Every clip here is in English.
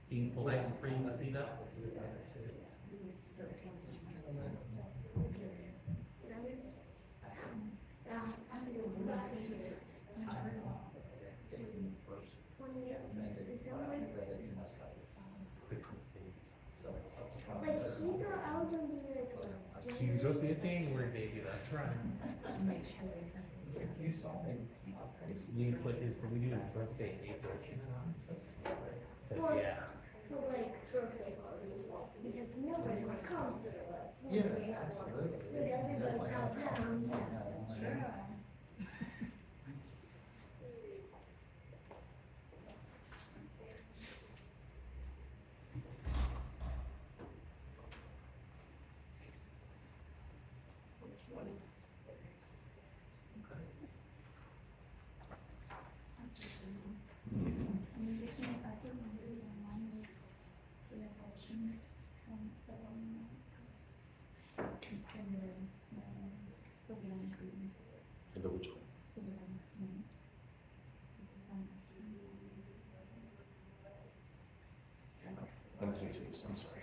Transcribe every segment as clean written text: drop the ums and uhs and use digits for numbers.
Can you pull that and free the seat up? She was supposed to be a January baby, that's right. You saw me. You can put his, we do his birthday in April. But yeah. Because nobody's gonna come. Yeah, absolutely. But everybody's out there. That's true. In the which one? I'm confused, I'm sorry.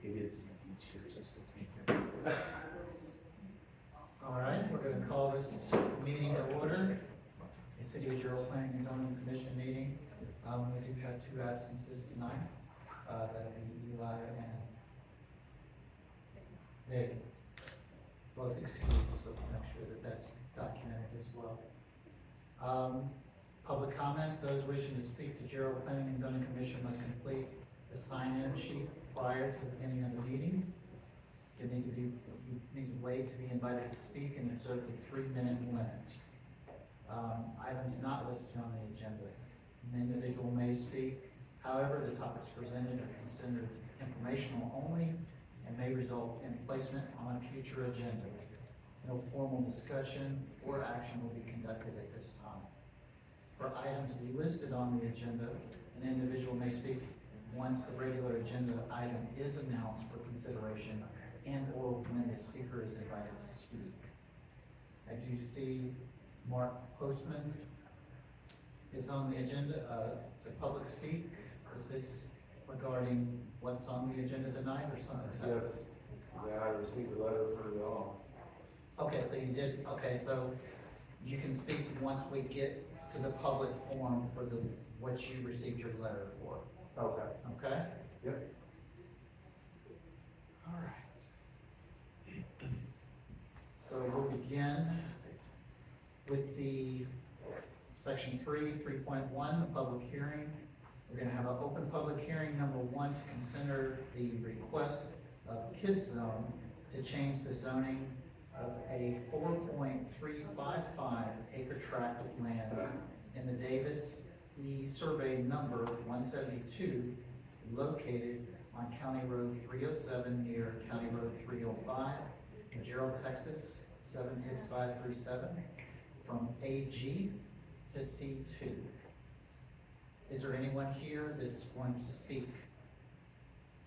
Maybe it's each year just All right, we're gonna call this meeting to order. The City of Jarrell Planning and Zoning Commission meeting. We do have two absences tonight. That'll be Eli and David. Both excused, so make sure that that's documented as well. Public comments, those wishing to speak to Jarrell Planning and Zoning Commission must complete the sign-in sheet prior to the beginning of the meeting. You need to wait to be invited to speak and observe the 3-minute limit. Items not listed on the agenda. An individual may speak, however, the topics presented are considered informational only and may result in placement on a future agenda. No formal discussion or action will be conducted at this time. For items listed on the agenda, an individual may speak once the regular agenda item is announced for consideration and/or when the speaker is invited to speak. I do see Mark Postman is on the agenda to public speak. Is this regarding what's on the agenda tonight or something separate? Yes, yeah, I received a letter for the all. Okay, so you did, okay, so you can speak once we get to the public forum for what you received your letter for, Okay. okay? Yep. All right. So we'll begin with the section 3.1, the public hearing. We're gonna have an open public hearing, number 1, to consider the request of Kids Zone to change the zoning of a 4.355 acre tract of land in the Davis E survey number 172, located on County Road 307 near County Road 305 in Jarrell, Texas, 76537, from AG to C2. Is there anyone here that's going to speak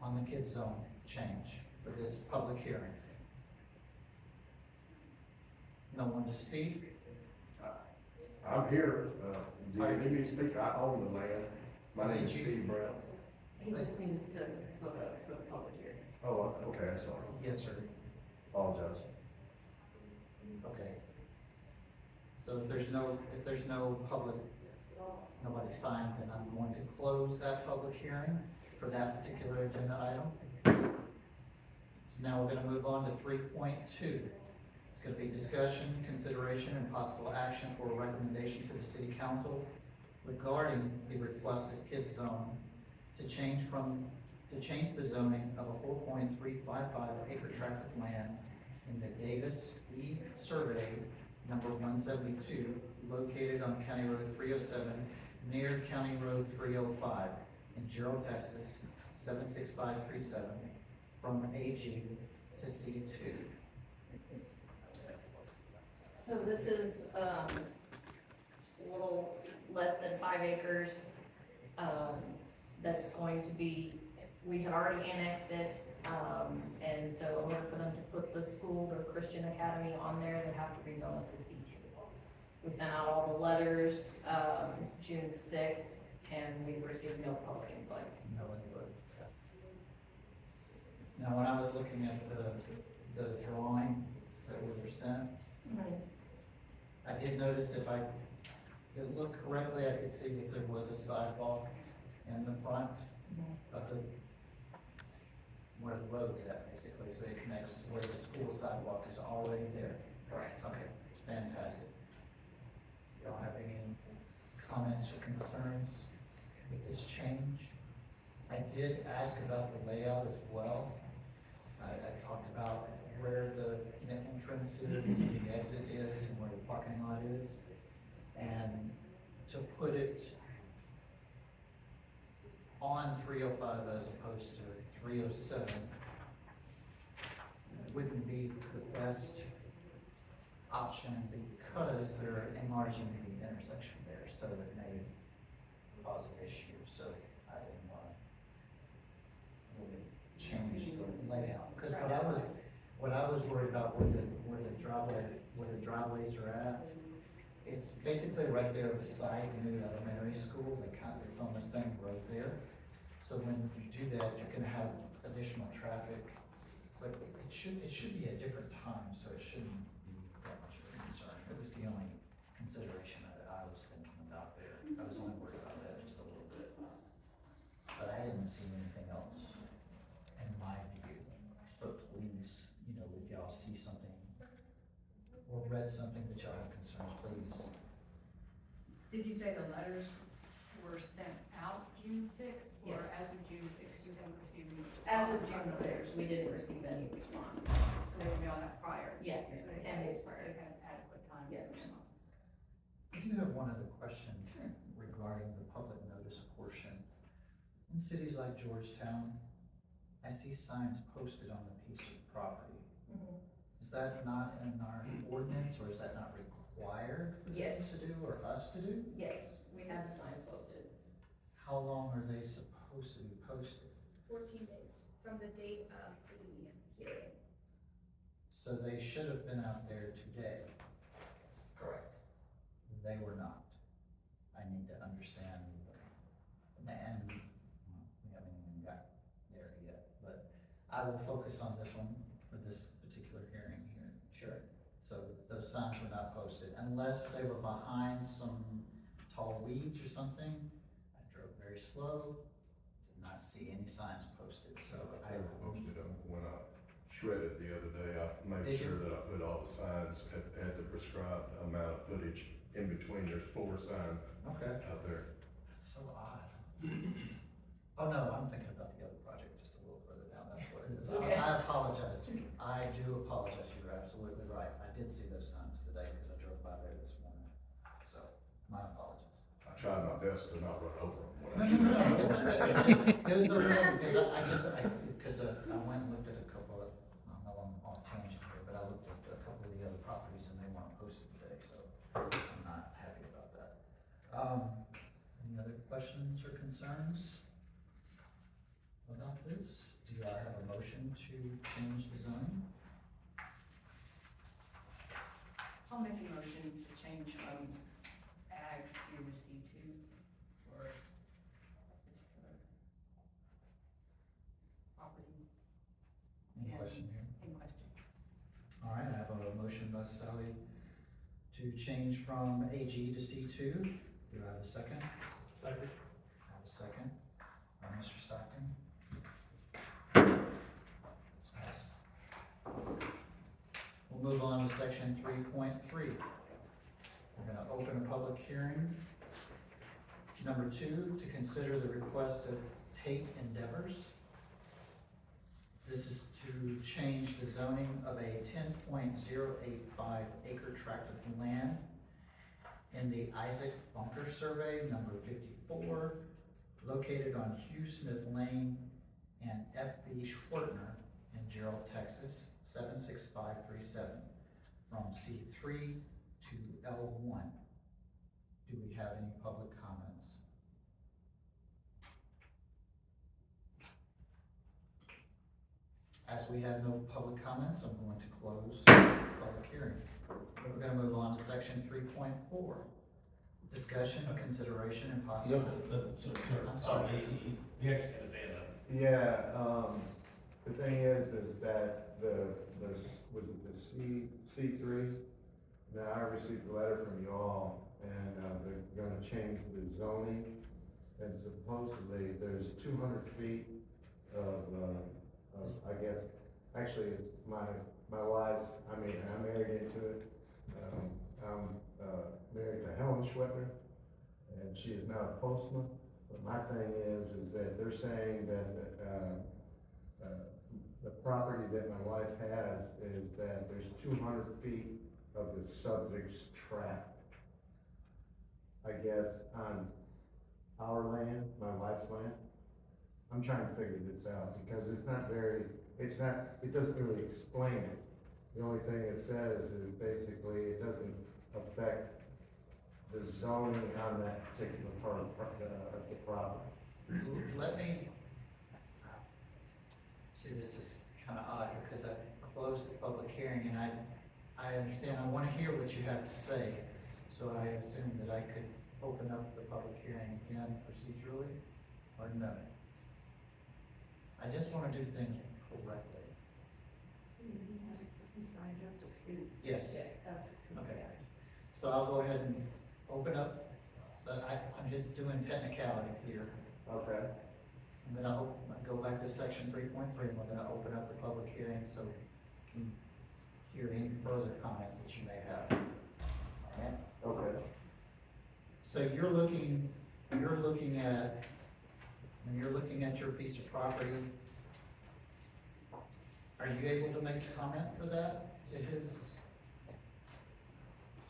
on the Kids Zone change for this public hearing? No one to speak? I'm here, do you need me to speak? I own the land. My name is Did you- Steve Brown. He just needs to look up for the public hearing. Oh, okay, I'm sorry. Yes, sir. Apologize. Okay. So if there's no public, nobody signed, then I'm going to close that public hearing for that particular agenda item. So now we're gonna move on to 3.2. It's gonna be discussion, consideration, and possible action for a recommendation to the city council regarding the requested Kids Zone to change the zoning of a 4.355 acre tract of land in the Davis E survey number 172, located on County Road 307 near County Road 305 in Jarrell, Texas, 76537, from AG to C2. So this is, just a little less than 5 acres, that's going to be, we had already annexed it, and so in order for them to put the school or Christian Academy on there, they have to rezone it to C2. We sent out all the letters, June sixth, and we've received no public input. No input. Now, when I was looking at the drawing that we were sent, I did notice if I could look correctly, I could see that there was a sidewalk in the front of where the road's at, basically, so it connects to where the school sidewalk is already there. Correct. Okay, fantastic. Y'all have any comments or concerns with this change? I did ask about the layout as well. I talked about where the entrance is, the exit is, and where the parking lot is. And to put it on 305 as opposed to 307 wouldn't be the best option because they're enlarging the intersection there, so it may cause an issue. So I didn't want to really change the layout, because what I was worried about where the driveways are at, it's basically right there beside the new elementary school. It's on the same road there. So when you do that, you're gonna have additional traffic, but it should be at different times, so it shouldn't be that much of a concern. It was the only consideration that I was thinking about there. I was only worried about that just a little bit. But I didn't see anything else in my view. But please, if y'all see something or read something that y'all have concerns, please. Did you say the letters were sent out June sixth? Or Yes. as of June sixth, you haven't received any response? As of on June the sixth, letters? we didn't receive any response. So they were mailed out prior? Yes, So they 10 days prior. They've had adequate time to Yes, ma'am. respond. I do have one other question regarding the public notice portion. In cities like Georgetown, I see signs posted on the piece of property. Is that not in our ordinance, or is that not required for them Yes. to do, or us to do? Yes, we have the signs posted. How long are they supposed to be posted? 14 days from the date of the hearing. So they should have been out there today. Correct. They were not. I need to understand, and we haven't even got there yet, but I will focus on this one for this particular hearing here. Sure. So those signs were not posted, unless they were behind some tall weeds or something. I drove very slow, did not see any signs posted, so I posted them when I shredded the other day. I made Did you? sure that I put all the signs at the prescribed amount of footage in between. There's 4 signs Okay, out there. that's so odd. Oh, no, I'm thinking about the other project just a little further down, that's what it is. Okay. I apologize, I do apologize, you're absolutely right. I did see those signs today because I drove by there this morning, so my apologies. I tried my best to not run over them. when No, I no, no, shredded. it was okay, because I went and looked at a couple of, I know I'm on tangent here, but I looked at a couple of the other properties and they weren't posted today, so I'm not happy about that. Any other questions or concerns about this? Do I have a motion to change the zoning? I'll make a motion to change from ag to C2 for a particular property Any Yeah. question here? in question. All right, I have a motion by Sally to change from AG to C2. Do I have a second? Second. I have a second by Mr. Stockton. That's passed. We'll move on to section 3.3. We're gonna open a public hearing. Number 2, to consider the request of Tate Endeavors. This is to change the zoning of a 10.085 acre tract of land in the Isaac Bunker Survey, number 54, located on Hugh Smith Lane and F.B. Schwartner in Jarrell, Texas, 76537, from C3 to L1. Do we have any public comments? As we have no public comments, I'm going to close the public hearing. We're gonna move on to section 3.4. Discussion, consideration, and No, possible. I'm sorry. He actually had his hand up. Yeah, the thing is that was it the C3? Now, I received a letter from you all, and, they're gonna change the zoning, and supposedly there's 200 feet of, I guess, actually, it's my wife's, I'm married into it. I'm, married to Helen Schwetter, and she is now a postman. But my thing is that they're saying that, the property that my wife has is that there's 200 feet of the subject's tract, I guess, on our land, my wife's land. I'm trying to figure this out because it doesn't really explain it. The only thing it says is basically it doesn't affect the zoning on that particular part of the property. Let me, see, this is kind of odd because I closed the public hearing and I understand, I want to hear what you have to say. So I assume that I could open up the public hearing again procedurally, or no? I just want to do things correctly. Yes. Okay. So I'll go ahead and open up, but I'm just doing technicality here. Okay. I'm gonna go back to section 3.3, and we're gonna open up the public hearing so we can hear any further comments that you may have. All right? Okay. So you're looking at, when you're looking at your piece of property, are you able to make a comment for that to his?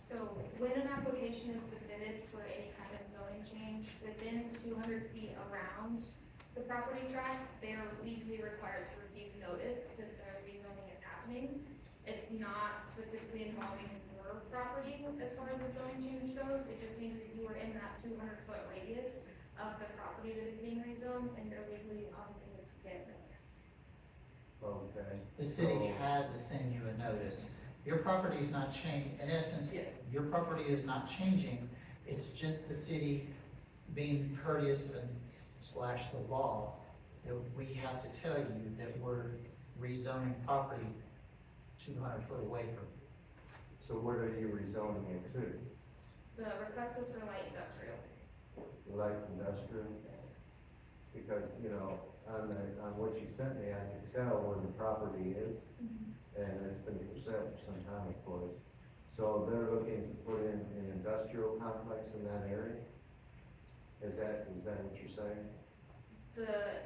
So when an application is submitted for any kind of zoning change, within 200 feet around the property tract, they are legally required to receive notice that the rezoning is happening. It's not specifically involving your property as far as the zoning change goes. It just means that you are in that 200-foot radius of the property that is being rezoned, and you're legally obligated to get notice. Okay. The city So- had to send you a notice. Your property is not changing, in essence, your property is not changing. It's just the city being courteous and / the law, that we have to tell you that we're rezoning property 200 foot away from you. So what are you rezoning it to? The request was for light industrial. Light industrial? Yes, sir. Because, on what you sent me, I could tell where the property is, and it's been for sale for some time, of course. So they're looking to put in an industrial complex in that area? Is that what you're saying?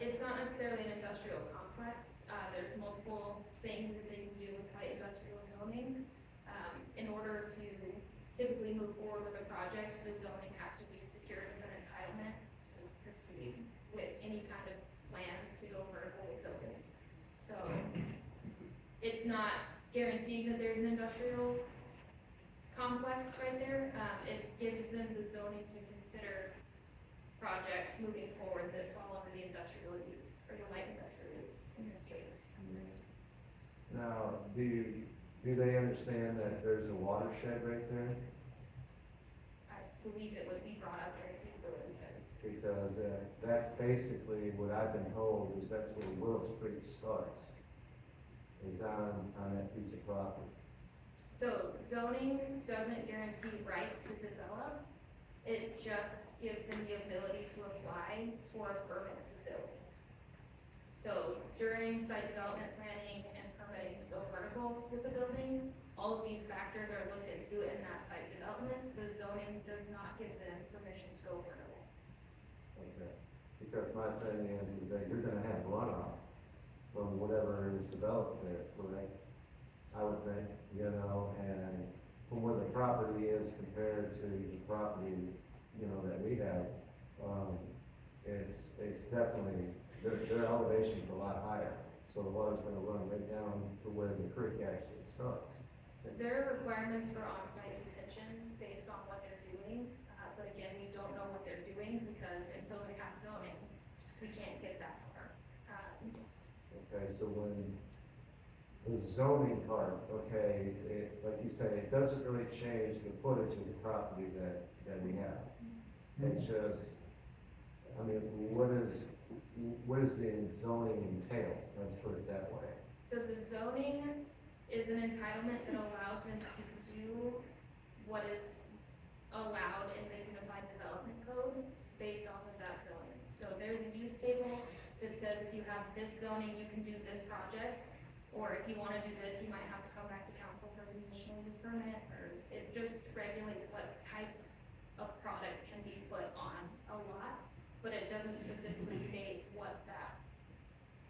It's not necessarily an industrial complex. There's multiple things that they can do with light industrial zoning. In order to typically move forward with a project, the zoning has to be secured as an entitlement to proceed with any kind of plans to go vertical with buildings. So it's not guaranteed that there's an industrial complex right there. It gives them the zoning to consider projects moving forward that fall under the industrial use, or the light industrial use in this case. Now, do they understand that there's a watershed right there? I believe it would be brought up during feasibility studies. Because, that's basically what I've been told, is that's where Wills Creek starts, is on that piece of property. So zoning doesn't guarantee right to develop. It just gives them the ability to apply for a permit to build. So during site development planning and permitting to go vertical with the building, all of these factors are looked into in that site development. The zoning does not give them permission to go vertical. Okay. Because my thing is that you're gonna have runoff from whatever is developed there, correct? I would think, and from where the property is compared to the property, that we have, it's definitely, their elevation's a lot higher. So the water's gonna run right down to where the creek actually starts. So there are requirements for on-site detention based on what they're doing, but again, we don't know what they're doing because until they have zoning, we can't get that far. Okay, so when the zoning part, okay, like you say, it doesn't really change the footage of the property that we have. It's just, I mean, what does the zoning entail? Let's put it that way. So the zoning is an entitlement that allows them to do what is allowed in the Unified Development Code based off of that zoning. So there's a use table that says if you have this zoning, you can do this project, or if you wanna do this, you might have to come back to council for the conditional use permit, or it just regulates what type of product can be put on a lot, but it doesn't specifically state what that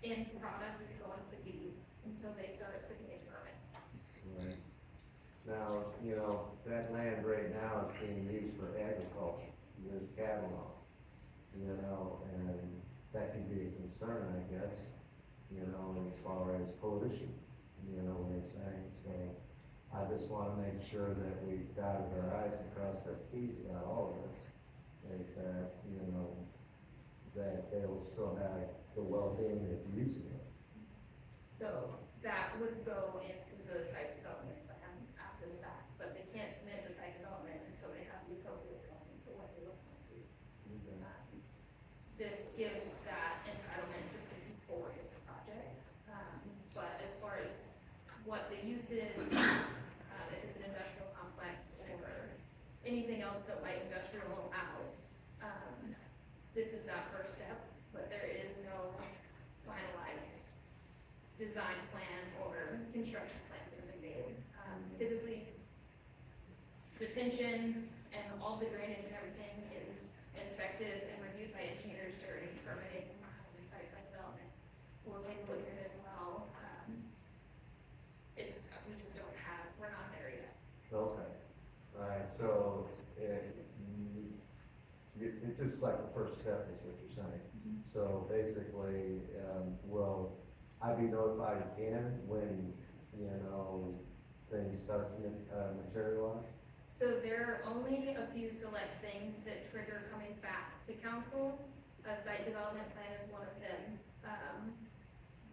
end product is going to be until they start submitting permits. Right. Now, you know, that land right now is being used for agriculture, there's cattle on, it, you know, and that can be a concern, I guess, you know, as far as pollution, you know what I'm saying, so I just wanna make sure that we dotted our i's and crossed our t's about all of this, is that, you know, that they will still have the well-being of using it. So that would go into the site development plan after the fact, but they can't submit the site development until they have the appropriate zoning for what they're looking to. This gives that entitlement to proceed forward with the project. But as far as what the use is, if it's an industrial complex or anything else that light industrial allows, this is that first step, but there is no finalized design plan or construction plan that have been made. Typically, detention and all the drainage and everything is inspected and reviewed by engineers during permitting and site plan development. We'll take a look at it as well. We just don't have, we're not there yet. Okay, alright, so it's just like the first step is what you're saying. So basically, will I be notified again when, you know, things start to materialize? So there are only a few select things that trigger coming back to council. A site development plan is one of them.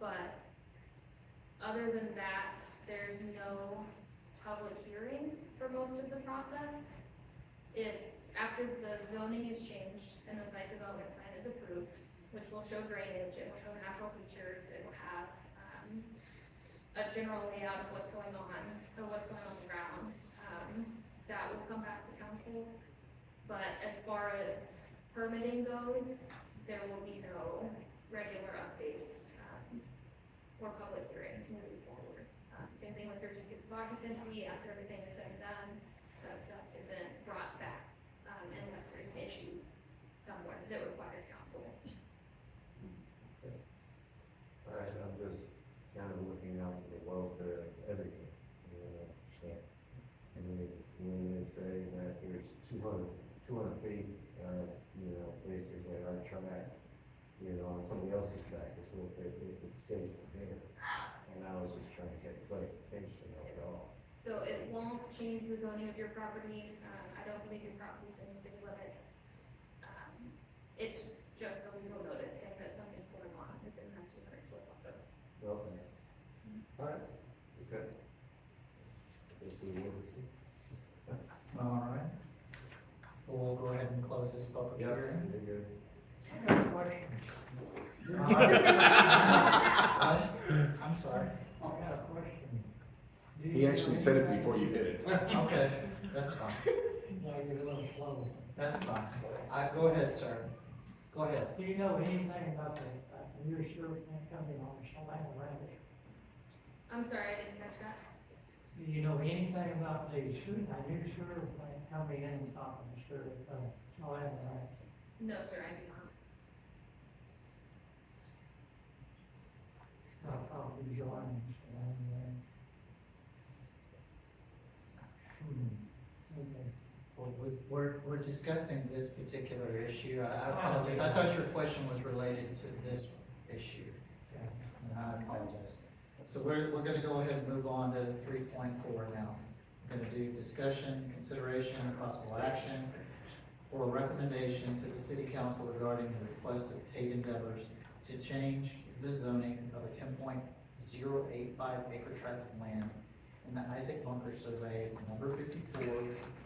But other than that, there's no public hearing for most of the process. It's after the zoning is changed and the site development plan is approved, which will show drainage, it will show natural features, it will have, a general layout of what's going on, or what's going on the ground. That will come back to council. But as far as permitting goes, there will be no regular updates, or public hearings moving forward. Same thing with certificates of occupancy, after everything is said and done, that stuff isn't brought back, unless there's an issue somewhere that requires council. Alright, I'm just kind of looking out for the welfare of everything, you know, so. I mean, when they say that there's 200 feet, you know, basically our track, you know, on somebody else's track, is what it states there. And I was just trying to get clarification of it all. So it won't change the zoning of your property, I don't believe your property's in the city limits. It's just a legal notice saying that something's going on within that 200 foot buffer. Okay. Alright, okay. Guess we will see. All right. We'll go ahead and close this public Yep, hearing. you're good. I'm sorry. He actually said it before you hit it. Okay, that's fine. That's fine. Go ahead, sir. Go ahead. Do you know anything about the new sewer plant coming on Savannah Ranch? I'm sorry, I didn't catch that. Do you know anything about the new sewer plant coming in on top of the sewer, Savannah Ranch? No, sir, I do not. I'll probably join Savannah Ranch. Okay. Well, we're discussing this particular issue. I apologize. I thought your question was related to this issue. And I apologize. So we're gonna go ahead and move on to 3.4 now. We're gonna do discussion, consideration, and possible action for a recommendation to the city council regarding the request of Tate Endeavors to change the zoning of a 10-point acre tract of land in the Isaac Bunker Survey, number 54,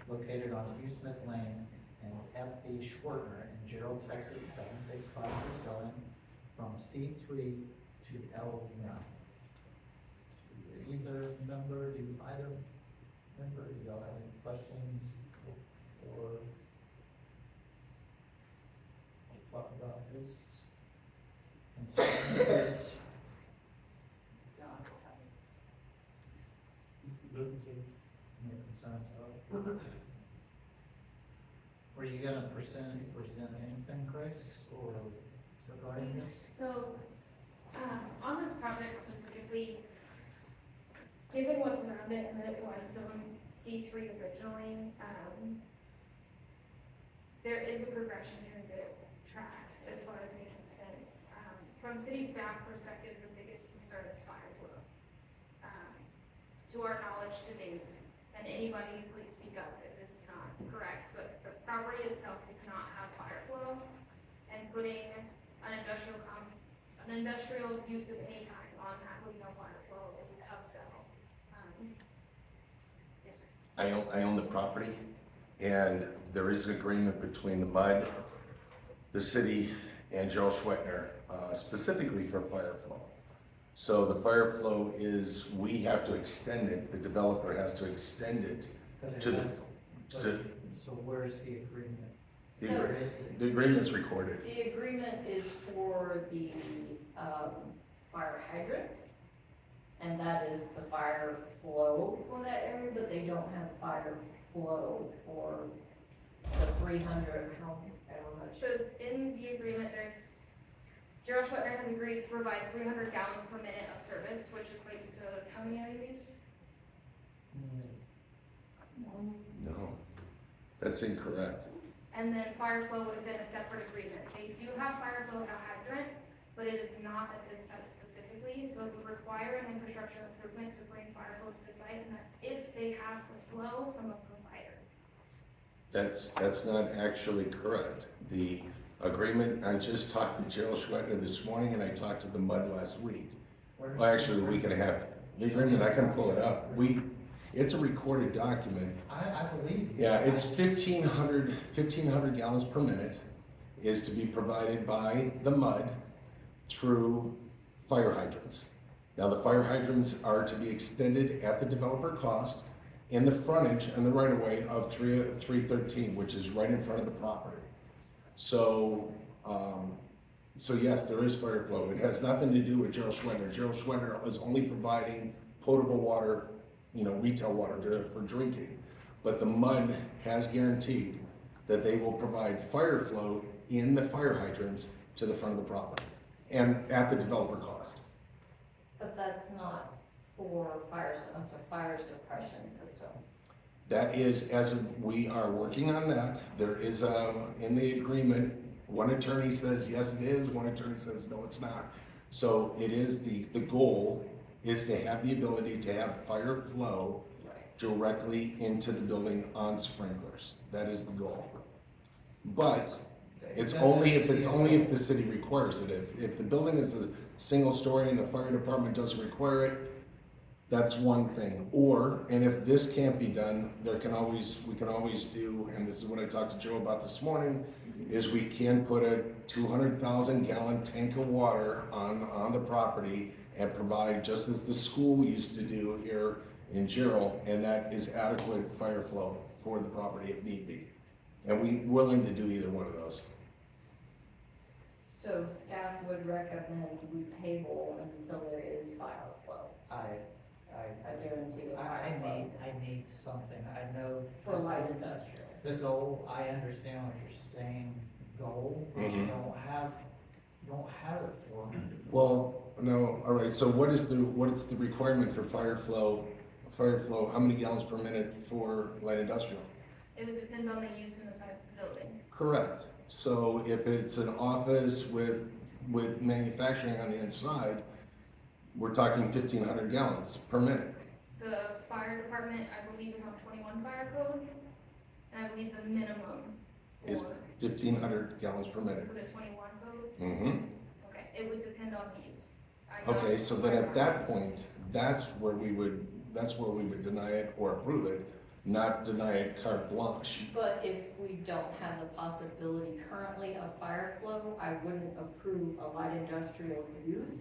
located on Hugh Smith Lane and F.B. Schwartner in Jarrell, Texas, 76527, from C3 to L1. Do either member, do y'all have any questions or talk about this? Concerns? No concerns at all? Were you gonna present anything, Chris, or regarding this? So, on this project specifically, given what's around it and that it was zone C3 originally, there is a progression here that tracks as far as making sense. From city staff perspective, the biggest concern is fire flow. To our knowledge to date, and anybody please speak up if this is not correct, but the property itself does not have fire flow, and putting an industrial use of any kind on that with no fire flow is a tough sell. Yes, sir. I own the property, and there is an agreement between the MUD, the city, and Jarrell Schwetner, specifically for fire flow. So the fire flow is, we have to extend it, the developer has to extend it to the, So where's the agreement? The So- Where is it? the agreement's recorded. The agreement is for the, fire hydrant, and that is the fire flow for that area, but they don't have fire flow for the 300, how much? So in the agreement, Jarrell Schwetner has agreed to provide 300 gallons per minute of service, which equates to how many LUVs? No, that's incorrect. And then fire flow would have been a separate agreement. They do have fire flow at a hydrant, but it is not at this site specifically, so it would require an infrastructure improvement to bring fire flow to the site, and that's if they have the flow from a provider. That's not actually correct. The agreement, I just talked to Jarrell Schwetner this morning, and I talked to the MUD last week. Where's Well, actually, a week and a half. The agreement, I can pull it up. It's a recorded document. I believe you. Yeah, it's 1,500 gallons per minute is to be provided by the MUD through fire hydrants. Now, the fire hydrants are to be extended at the developer cost in the frontage and the right of way of 313, which is right in front of the property. So yes, there is fire flow. It has nothing to do with Jarrell Schwetner. Jarrell Schwetner is only providing potable water, retail water for drinking. But the MUD has guaranteed that they will provide fire flow in the fire hydrants to the front of the property and at the developer cost. But that's not for fire suppression system. That is, we are working on that. There is, in the agreement, one attorney says, yes, it is, one attorney says, no, it's not. So it is, the goal is to have the ability to have fire flow Right. directly into the building on sprinklers. That is the goal. But it's only if the city requires it. If the building is a single story and the fire department doesn't require it, that's one thing. And if this can't be done, we can always do, and this is what I talked to Joe about this morning, is we can put a 200,000 gallon tank of water on the property and provide, just as the school used to do here in Jarrell, and that is adequate fire flow for the property if need be. And we're willing to do either one of those. So staff would recommend we table until there is fire flow. I guarantee you fire flow. I need something, I know. For light industrial. The goal, I understand what you're saying, goal, but you don't have it for me. Well, no, all right, so what is the requirement for fire flow? How many gallons per minute for light industrial? It would depend on the use and the size of the building. Correct. So if it's an office with manufacturing on the inside, we're talking 1,500 gallons per minute. The fire department, I believe, is on 21 fire code, and I believe the minimum Is for 1,500 gallons per minute. the 21 code. Mm-hmm. Okay, it would depend on the use. Okay, so then at that point, that's where we would deny it or approve it, not deny it carte blanche. But if we don't have the possibility currently of fire flow, I wouldn't approve a light industrial use,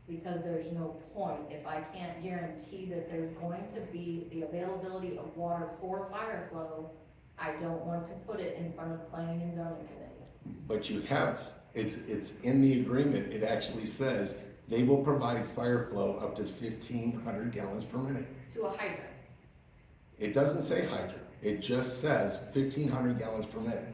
because there's no point. If I can't guarantee that there's going to be the availability of water for fire flow, I don't want to put it in front of the planning and zoning committee. But you have, it's in the agreement, it actually says they will provide fire flow up to 1,500 gallons per minute. To a hydrant. It doesn't say hydrant, it just says 1,500 gallons per minute.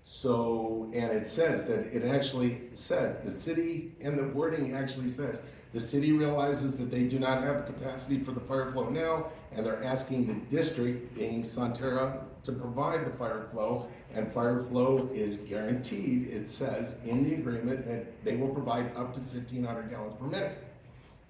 So, and it says that, it actually says, the city, and the wording actually says, the city realizes that they do not have the capacity for the fire flow now, and they're asking the district, being Sonterra, to provide the fire flow, and fire flow is guaranteed, it says in the agreement that they will provide up to 1,500 gallons per minute.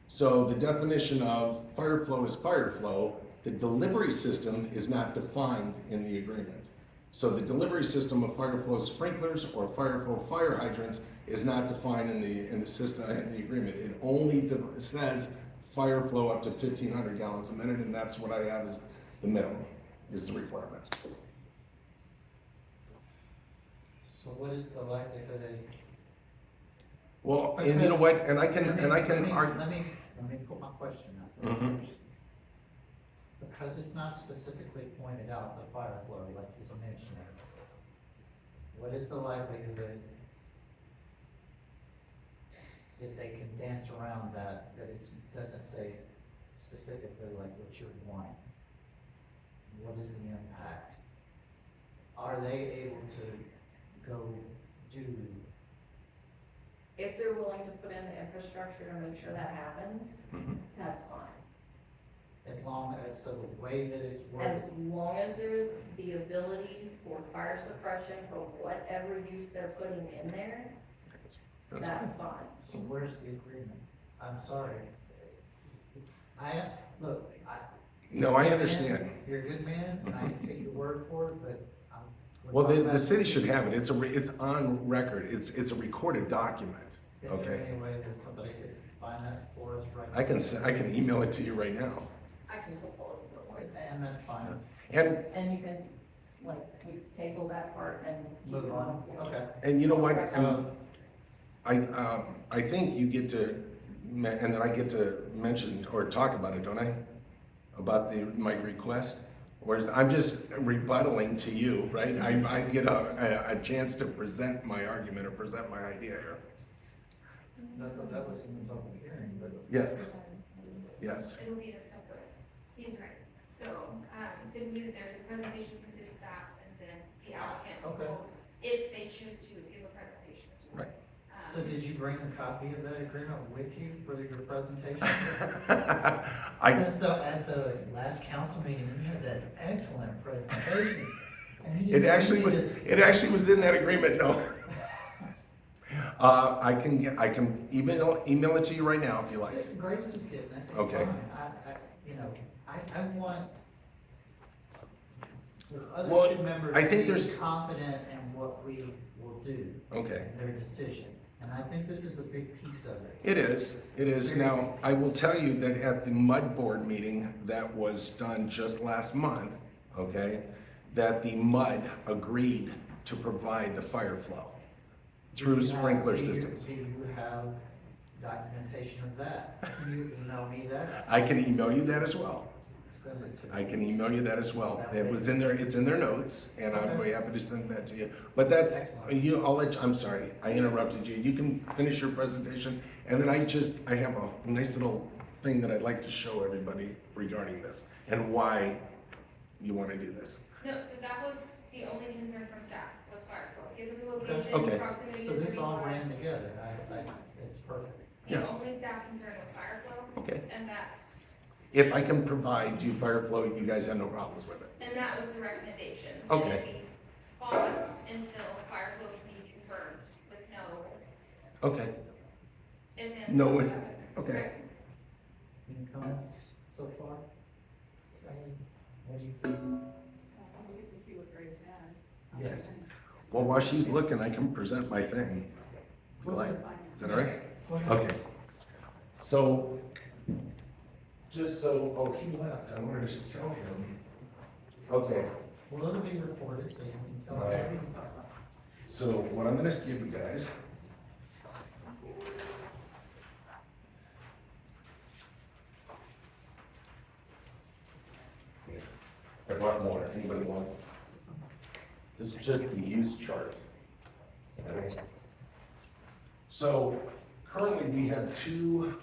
So the definition of fire flow is fire flow. The delivery system is not defined in the agreement. So the delivery system of fire flow sprinklers or fire flow fire hydrants is not defined in the system, in the agreement. It only says fire flow up to 1,500 gallons a minute, and that's what I have as the minimum, is the requirement. So what is the likelihood of? Well, and you know what, and I can argue. Let me put my question out there. Mhm. Because it's not specifically pointed out, the fire flow, like he's mentioned. What is the likelihood that they can dance around that it doesn't say specifically like what you're wanting? What is the impact? Are they able to go do? If they're willing to put in the infrastructure to make sure that happens, Mhm. that's fine. As long as, so the way that it's As worded, long as there's the ability for fire suppression for whatever use they're putting in there, that's fine. so where's the agreement? I'm sorry. Look, No, I understand. You're a good man, and I can take your word for it, but we're Well, talking the about- city should have it, it's on record, it's a recorded document, Is there okay? any way that somebody could find that for us right now? I can email it to you right now. I can go pull it, don't worry. And that's fine. And, And you can, like, we table that part and. keep Move on, Yeah. okay. and you know what, So, I think you get to, and then I get to mention or talk about it, don't I? About my request? Whereas I'm just rebuttaling to you, right? I get a chance to present my argument or present my idea here. that was in the public hearing, but. Yes, yes. It'll be a separate, he's right. So, typically there's a presentation from city staff and then the applicant Okay. will, if they choose to, give a presentation as well. Right. So did you bring a copy of that agreement with you for your presentation? So at the last council meeting, we had that excellent presentation. And you It didn't actually give was, me it actually was in that agreement, no. I can email it to you right now if you like. this. Grace is getting it. It's Okay. fine. I want the Well, other two members I to think be there's- confident in what we will do, Okay. in their decision. And I think this is a big piece of it. It is. Now, I will tell you that at the mud board meeting that was done just last month, okay, that the mud agreed to provide the fire flow through sprinkler systems. Do you have documentation of that? Can you email me that? I can email you that as well. Send it to me. I can email you that as well. It was in there, it's in their notes, and I'll be happy to send that to you. But that's, Excellent. I'm sorry, I interrupted you. You can finish your presentation, and then I have a nice little thing that I'd like to show everybody regarding this, and why you want to do this. No, so that was the only concern from staff, was fire flow. Given the Okay. location, proximity So to this all 35, ran together, it's perfect. the Yeah. only staff concern was fire flow, Okay. and that's, If I can provide you fire flow, you guys have no problems with it. and that was the recommendation. Okay. And we paused until fire flow could be confirmed with no, Okay, if No one- okay. Any comments so far? Sally, what do you think? We'll get to see what Grace has. Yes. well, while she's looking, I can present my thing. You like? Is that all right? Okay. So, just so, oh, he left, I wanted to tell him. Okay, Well, it'll be recorded, so you can tell Right. everything. so what I'm gonna give you guys. Yeah. I brought more, anybody want? This is just the use chart. Okay. So currently we have two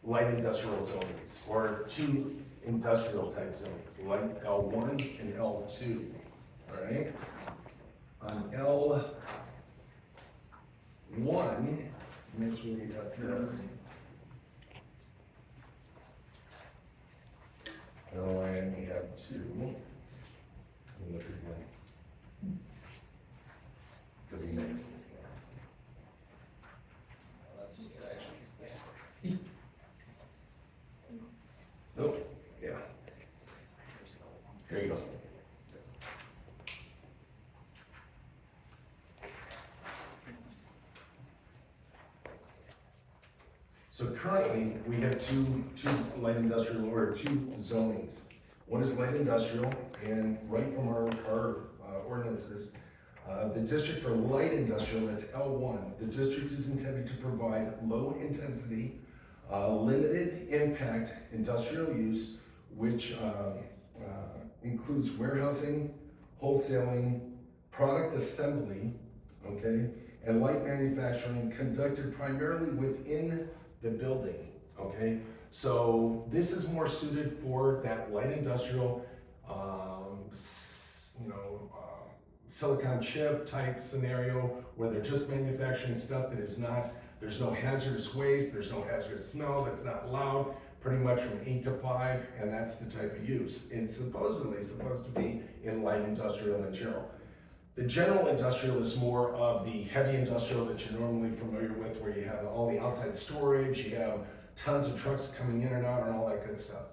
light industrial zonings, or two industrial type zonings, like L1 and L2, all right? On L1, make sure we got this. And we have two. Let me look again. Could be next. Nope, yeah. Here you go. So currently, we have two light industrial, or two zonings. One is light industrial, and right from our ordinances, the district for light industrial, that's L1, the district is intended to provide low intensity, limited impact industrial use, which includes warehousing, wholesaling, product assembly, okay, and light manufacturing conducted primarily within the building, okay? So this is more suited for that light industrial, silicon chip type scenario where they're just manufacturing stuff that is not, there's no hazardous waste, there's no hazardous smell, that's not loud, pretty much from 8 to 5, and that's the type of use. It's supposedly supposed to be in light industrial in general. The general industrial is more of the heavy industrial that you're normally familiar with, where you have all the outside storage, you have tons of trucks coming in and out and all that good stuff.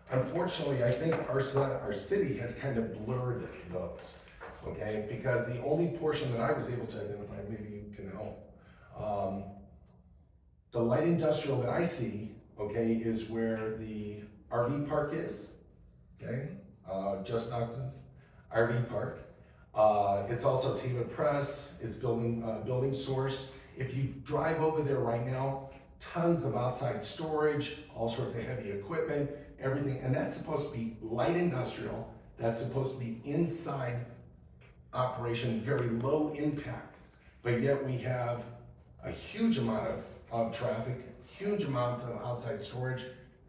Unfortunately, I think our city has kind of blurred those, okay? Because the only portion that I was able to identify, maybe you can help, the light industrial that I see, okay, is where the RV park is, okay? Just Stockton's RV park. It's also Taylor Press, it's building source. If you drive over there right now, tons of outside storage, all sorts of heavy equipment, everything, and that's supposed to be light industrial, that's supposed to be inside operation, very low impact, but yet we have a huge amount of traffic, huge amounts of outside storage,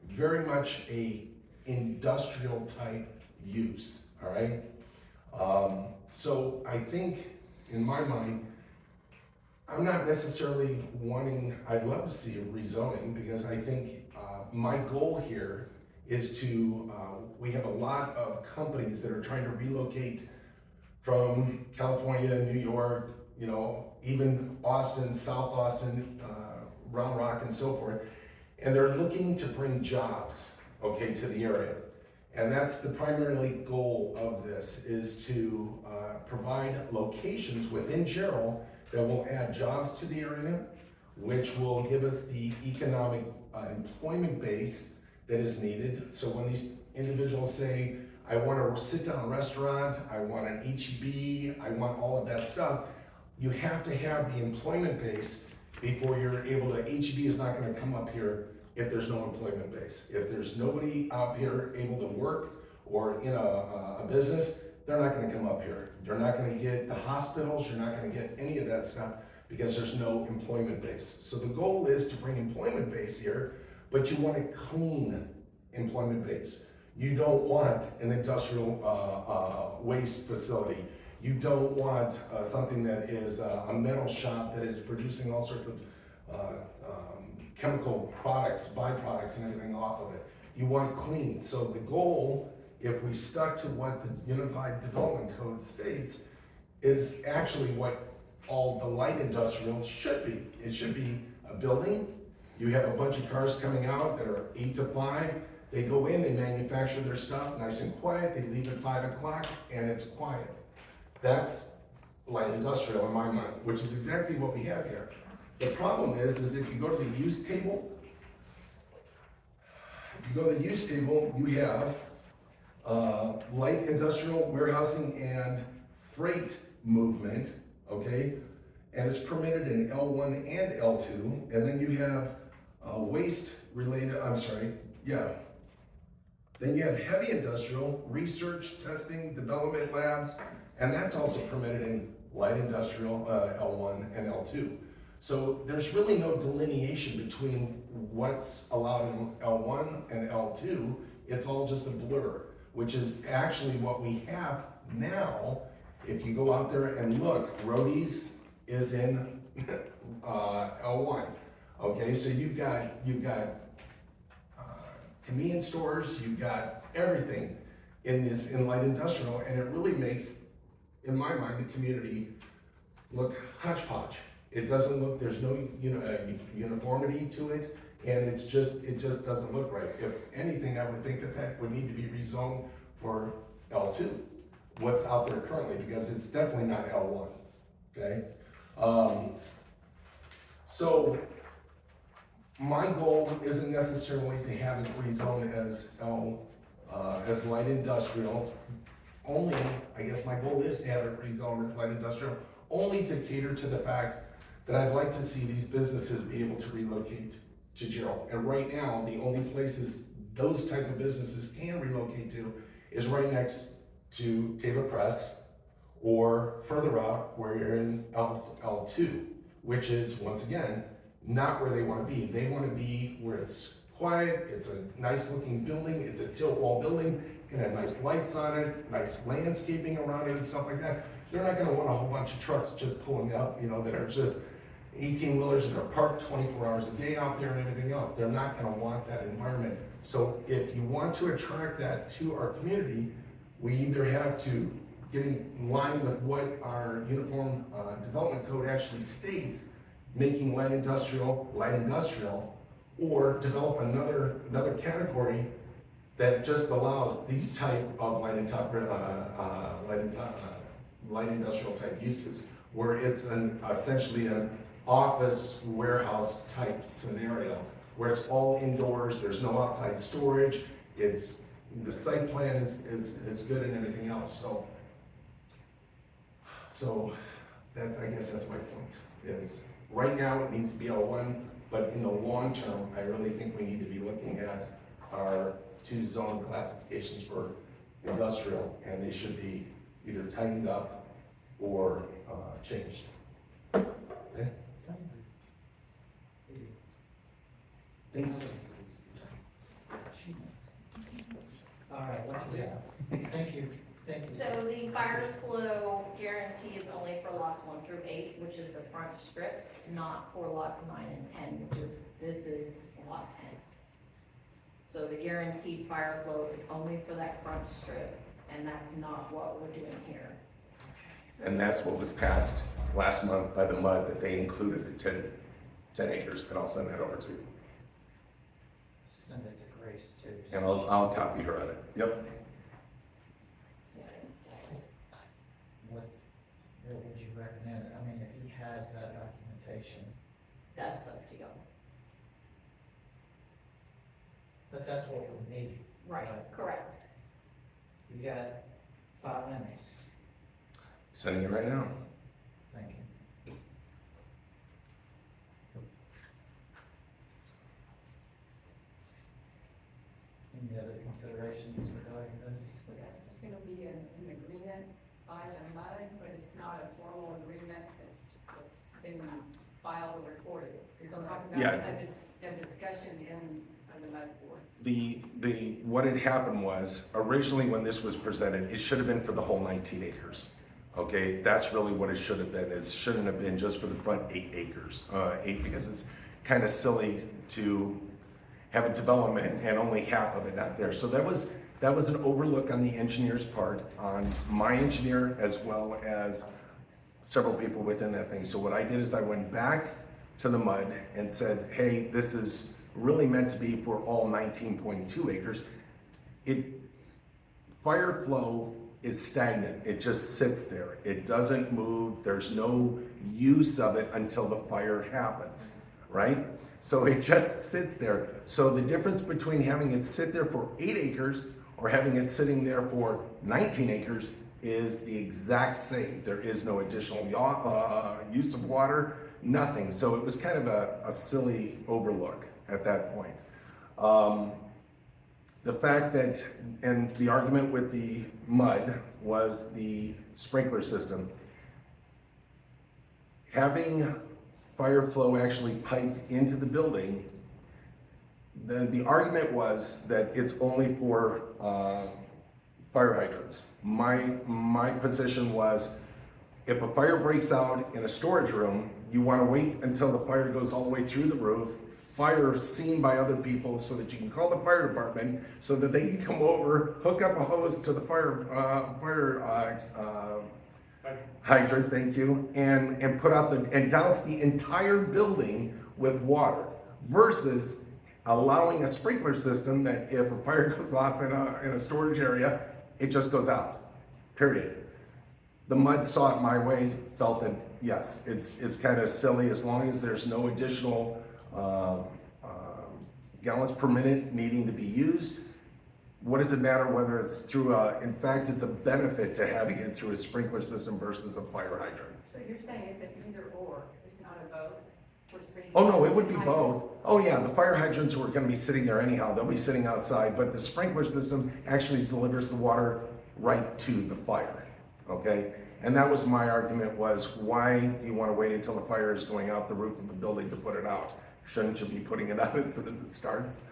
very much a industrial type use, all right? So I think, in my mind, I'm not necessarily wanting, I'd love to see a rezoning, because I think my goal here is to, we have a lot of companies that are trying to relocate from California, New York, you know, even Austin, South Austin, Round Rock and so forth, and they're looking to bring jobs, okay, to the area. And that's the primary goal of this, is to provide locations within Jarrell that will add jobs to the area, which will give us the economic employment base that is needed. So when these individuals say, I want a sit-down restaurant, I want an H-E-B, I want all of that stuff, you have to have the employment base before you're able to, H-E-B is not gonna come up here if there's no employment base. If there's nobody out here able to work or in a business, they're not gonna come up here. You're not gonna get the hospitals, you're not gonna get any of that stuff because there's no employment base. So the goal is to bring employment base here, but you want a clean employment base. You don't want an industrial waste facility. You don't want something that is a metal shop that is producing all sorts of chemical products, byproducts and everything off of it. You want clean. So the goal, if we stuck to what the Unified Development Code states, is actually what all the light industrial should be. It should be a building. You have a bunch of cars coming out that are 8 to 5. They go in, they manufacture their stuff nice and quiet. They leave at 5 o'clock and it's quiet. That's light industrial in my mind, which is exactly what we have here. The problem is if you go to the use table, you have light industrial warehousing and freight movement, okay? And it's permitted in L1 and L2, and then you have waste related, then you have heavy industrial, research, testing, development labs, and that's also permitted in light industrial, L1 and L2. So there's really no delineation between what's allowed in L1 and L2. It's all just a blur, which is actually what we have now. If you go out there and look, Roadies is in L1. Okay, so you've got convenience stores, you've got everything in light industrial, and it really makes, in my mind, the community look hodgepodge. It doesn't look, there's no uniformity to it, and it just doesn't look right. If anything, I would think that would need to be rezoned for L2, what's out there currently, because it's definitely not L1, okay? So my goal isn't necessarily to have it rezoned as light industrial. Only, I guess my goal is to have it rezoned as light industrial, only to cater to the fact that I'd like to see these businesses be able to relocate to Jarrell. And right now, the only places those type of businesses can relocate to is right next to Taylor Press, or further out where you're in L2, which is, once again, not where they want to be. They want to be where it's quiet, it's a nice looking building, it's a tilt wall building, it's gonna have nice lights on it, nice landscaping around it and stuff like that. They're not gonna want a whole bunch of trucks just pulling up, that are just 18-wheelers that are parked 24 hours a day out there and everything else. They're not gonna want that environment. So if you want to attract that to our community, we either have to get in line with what our uniform development code actually states, making light industrial, or develop another category that just allows these type of light industrial type uses, where it's essentially an office warehouse type scenario, where it's all indoors, there's no outside storage, the site plan is good and everything else. So I guess that's my point, is right now it needs to be L1, but in the long term, I really think we need to be looking at our 2 zone classifications for industrial, and they should be either tightened up or changed. Okay? Thanks. All right, what's the, thank you. So the fire flow guarantee is only for lots 1 through 8, which is the front strip, not for lots 9 and 10, which is, this is lot 10. So the guaranteed fire flow is only for that front strip, and that's not what we're doing here. And that's what was passed last month by the MUD, that they included the 10 acres, and I'll send that over to you. Send it to Grace too. And I'll copy her on it. Yep. What would you recommend? I mean, if he has that documentation, That's up to y'all. but that's what we need. Right, correct. You got 5 minutes. Sending it right now. Thank you. Any other considerations regarding this? So yes, it's gonna be an agreement by the MUD, but it's not a formal agreement that's been filed or recorded. You're talking about Yeah. a discussion in the MUD board. What had happened was, originally when this was presented, it should have been for the whole 19 acres. Okay, that's really what it should have been. It shouldn't have been just for the front 8 acres. 8, because it's kind of silly to have a development and only half of it not there. So that was an overlook on the engineer's part, on my engineer, as well as several people within that thing. So what I did is I went back to the MUD and said, hey, this is really meant to be for all 19.2 acres. Fire flow is stagnant. It just sits there. It doesn't move. There's no use of it until the fire happens, right? So it just sits there. So the difference between having it sit there for 8 acres or having it sitting there for 19 acres is the exact same. There is no additional use of water, nothing. So it was kind of a silly overlook at that point. The fact that, and the argument with the mud was the sprinkler system. Having fire flow actually piped into the building, the argument was that it's only for fire hydrants. My position was, if a fire breaks out in a storage room, you want to wait until the fire goes all the way through the roof, fire seen by other people, so that you can call the fire department so that they can come over, hook up a hose to the fire hydrant, thank you, and put out and douse the entire building with water, versus allowing a sprinkler system that if a fire goes off in a storage area, it just goes out, period. The mud saw it my way, felt that yes, it's kind of silly as long as there's no additional gallons per minute needing to be used. What does it matter whether it's through in fact, it's a benefit to having it through a sprinkler system versus a fire hydrant. So you're saying it's an either or, it's not a both? Oh no, it would be both. Oh yeah, the fire hydrants were gonna be sitting there anyhow, they'll be sitting outside, but the sprinkler system actually delivers the water right to the fire, okay? And that was my argument, was why do you wanna wait until the fire is going out the roof of the building to put it out? Shouldn't you be putting it out as soon as it starts?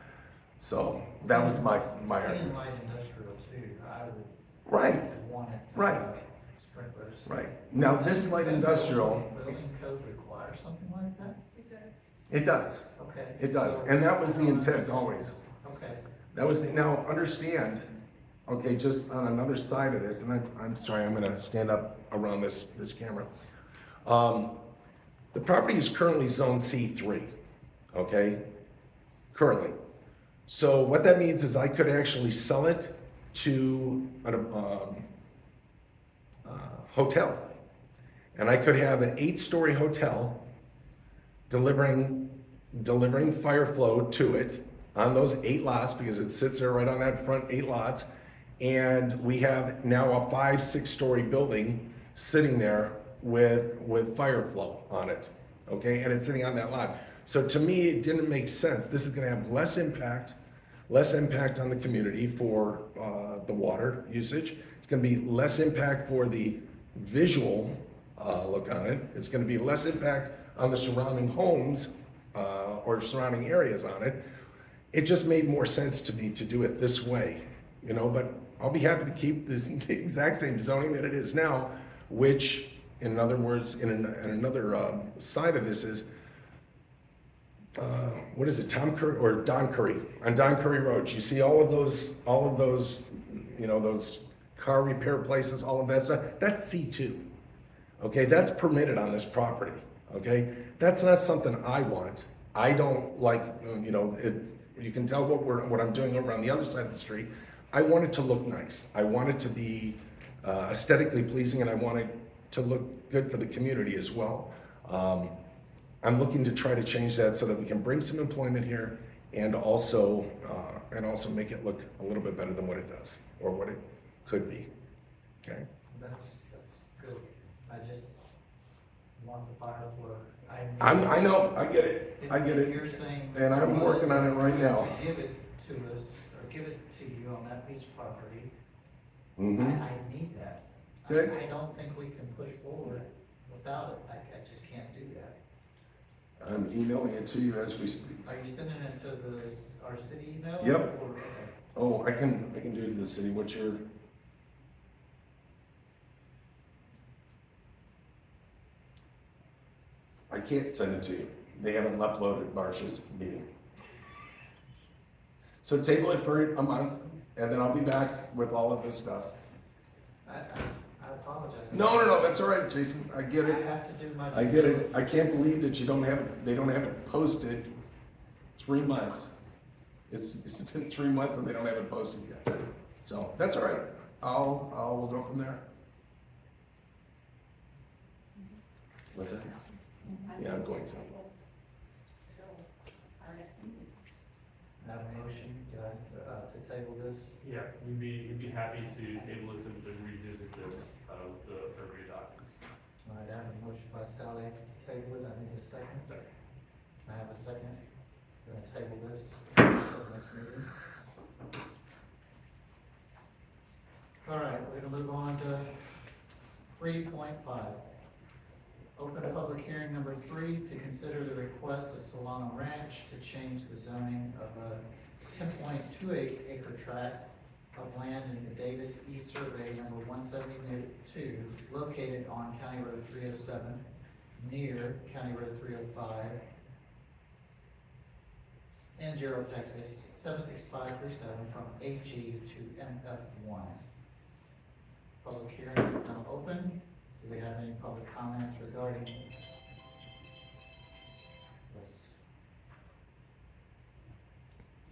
So that was my In argument. light industrial too, I would Right, want it to Right. have sprinklers. right. Now this light industrial, Building code requires something like that? It does. it does, Okay. it does. So- And that was the intent always. Okay. That was, now understand, okay, just on another side of this, and I'm sorry, I'm gonna stand up around this camera. The property is currently zone C3, okay? Currently. So what that means is I could actually sell it to a hotel. And I could have an 8-story hotel delivering fire flow to it on those 8 lots, because it sits there right on that front 8 lots. And we have now a 5-6-story building sitting there with fire flow on it, okay? And it's sitting on that lot. So to me, it didn't make sense. This is gonna have less impact on the community for the water usage. It's gonna be less impact for the visual look on it. It's gonna be less impact on the surrounding homes or surrounding areas on it. It just made more sense to me to do it this way, you know, but I'll be happy to keep this the exact same zoning that it is now, which, in other words, in another side of this is, what is it, Tom Curry or Don Curry, on Don Curry Road. You see all of those, you know, those car repair places, all of that stuff, that's C2. Okay, that's permitted on this property, okay? That's not something I want. I don't like, you know, you can tell what I'm doing over on the other side of the street. I want it to look nice. I want it to be aesthetically pleasing, and I want it to look good for the community as well. I'm looking to try to change that so that we can bring some employment here and also make it look a little bit better than what it does, or what it could be, okay? That's good. I just want the fire flow. I know, I get it, I get If it. you're saying. And I'm working on it right now. To give it to us, or give it to you on that piece of property, Mm-hmm. I need that. Okay. I don't think we can push forward without it. I just can't do that. I'm emailing it to you as we speak. Are you sending it to our city email? Yep. Or- okay. Oh, I can do it to the city. What's your? I can't send it to you. They haven't uploaded Marcia's meeting. So table it for a month, and then I'll be back with all of this stuff. I apologize. No, that's all right, Jason. I get I it. have to do my. I get it. I can't believe that they don't have it posted 3 months. It's been 3 months and they don't have it posted yet. So that's all right. we'll go from there. What's that? Yeah, I'm going to. Our next meeting. I have a motion, to table this. Yeah, we'd be happy to table this and revisit this, with the appropriate documents. All right, I have a motion by Sally to table it, I need a second. Second. I have a second, we're gonna table this until the next meeting. All right, we're gonna move on to 3.5. Open public hearing number 3 to consider the request of Solano Ranch to change the zoning of a 10.28 acre tract of land in the Davis E Survey number 172, located on County Road 307, near County Road 305, in Jarrell, Texas, 76537, from AG to MF1. Public hearing is now open. Do we have any public comments regarding this?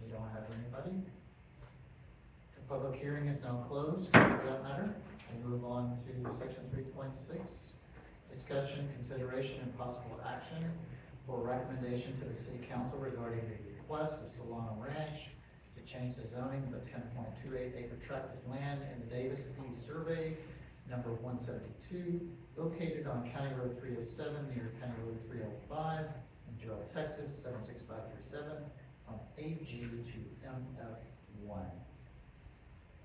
We don't have anybody. The public hearing is now closed, for that matter. We move on to section 3.6. Discussion, consideration, and possible action for recommendation to the city council regarding the request of Solano Ranch to change the zoning of a 10.28 acre tract of land in the Davis E Survey number 172, located on County Road 307, near County Road 305, in Jarrell, Texas, 76537, from AG to MF1.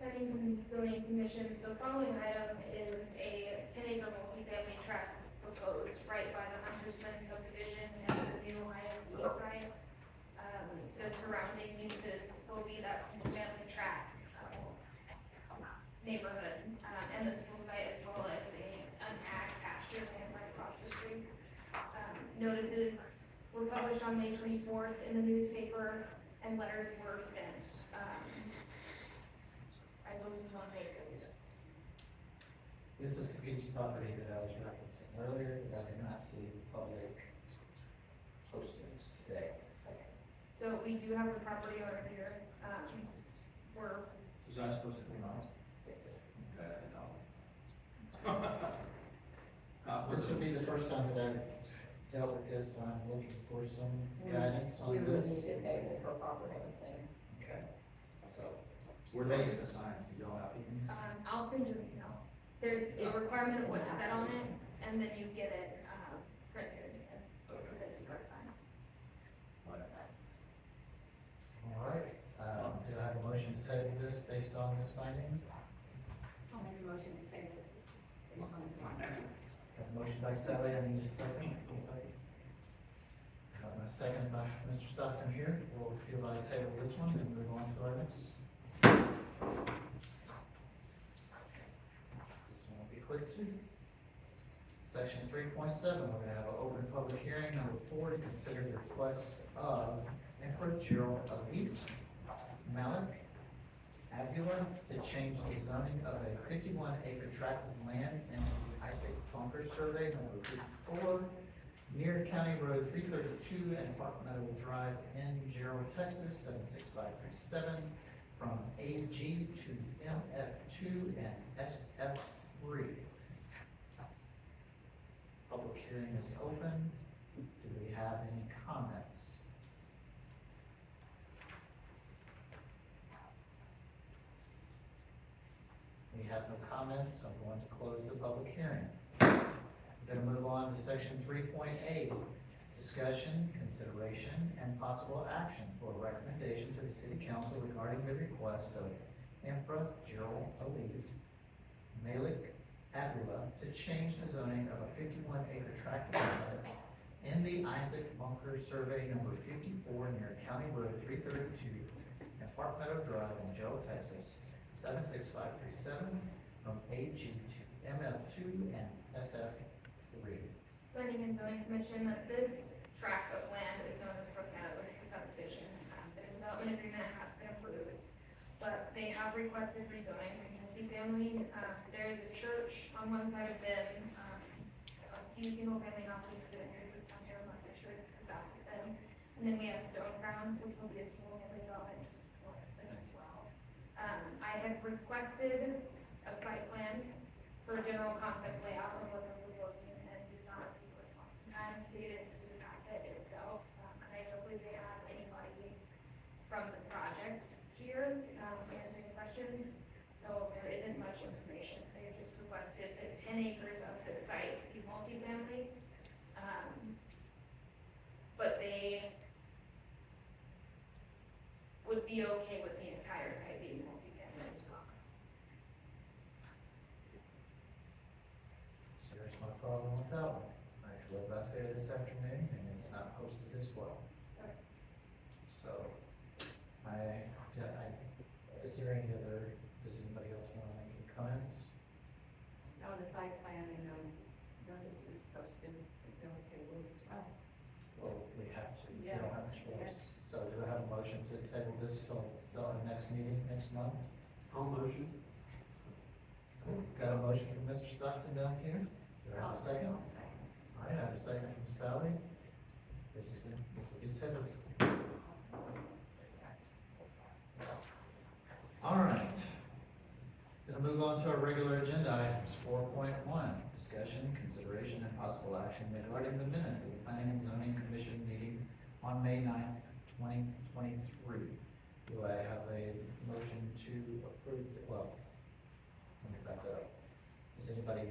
Planning and Zoning Commission, the following item is a 10-acre multifamily tract that's proposed right by the Hunter's Glen subdivision and the new ISD site. The surrounding uses will be that single-family tract, neighborhood, and the school site, as well as an ag pasture stand right across the street. Notices were published on May 24th in the newspaper, and letters were sent, I believe on May 30th. This is the piece of property that I was referencing earlier, that I did not see public postings today. So we do have the property owner here, we're, Was I supposed to be on? yes, sir. This would be the first time that I've dealt with this, so I'm looking for some guidance We on would this. need a table for proper noticing. Okay. So, we're basing this on, you don't have to. I'll send you an email. There's a requirement of what's said on it, and then you get it, printed and posted as you sign. All right, do I have a motion to table this based on this finding? I'll make a motion to table it. Based on this one. Have a motion by Sally, I need a second. Got a second by Mr. Stockton here. We'll hereby table this one and move on to our next. This one will be quick too. Section 3.7, we're gonna have an open public hearing number 4 to consider the request of Emperor Jarrell Elite Malik Avila to change the zoning of a 51 acre tract of land in the Isaac Bunker Survey number 54, near County Road 332 and Park Meadow Drive in Jarrell, Texas, 76537, from AG to MF2 and SF3. Public hearing is open. Do we have any comments? We have no comments, I'm going to close the public hearing. We're gonna move on to section 3.8, discussion, consideration, and possible action for a recommendation to the city council regarding the request of Emperor Jarrell Elite Malik Avila to change the zoning of a 51 acre tract of land in the Isaac Bunker Survey number 54, near County Road 332 and Park Meadow Drive in Jarrell, Texas, 76537, from AG to MF2 and SF3. Planning and Zoning Commission, this tract of land is known as Brook Meadows, the subdivision. The development agreement has been approved, but they have requested rezoning to multifamily. There is a church on one side of them, a few single-family houses, and there's a cemetery, I'm not quite sure it's the south of them. And then we have Stone Crown, which will be a single-family development just north of them as well. I had requested a site plan for a general concept layout of what they're proposing and did not receive a response in time to get it into the packet itself. And I don't believe they have anybody from the project here, to answer any questions. So there isn't much information. They have just requested that 10 acres of this site be multifamily. But they would be okay with the entire site being multifamily as well. So there's no problem with that one. I drove out there this afternoon and it's not posted as well. Okay. So, is there any other, does anybody else want to make any comments? No, the site plan and, notice is posted, the table as well. Well, we have to, we Yeah. don't have a choice. So do I have a motion to table this till the next meeting, next month? I'll motion. Got a motion from Mr. Stockton down here? Do I have a second? All right, I have a second from Sally. This will be tabled. All right. Gonna move on to our regular agenda items, 4.1, discussion, consideration, and possible action regarding the minutes of the Planning and Zoning Commission meeting on May 9th, 2023. Do I have a motion to approve, let me back that up. Does anybody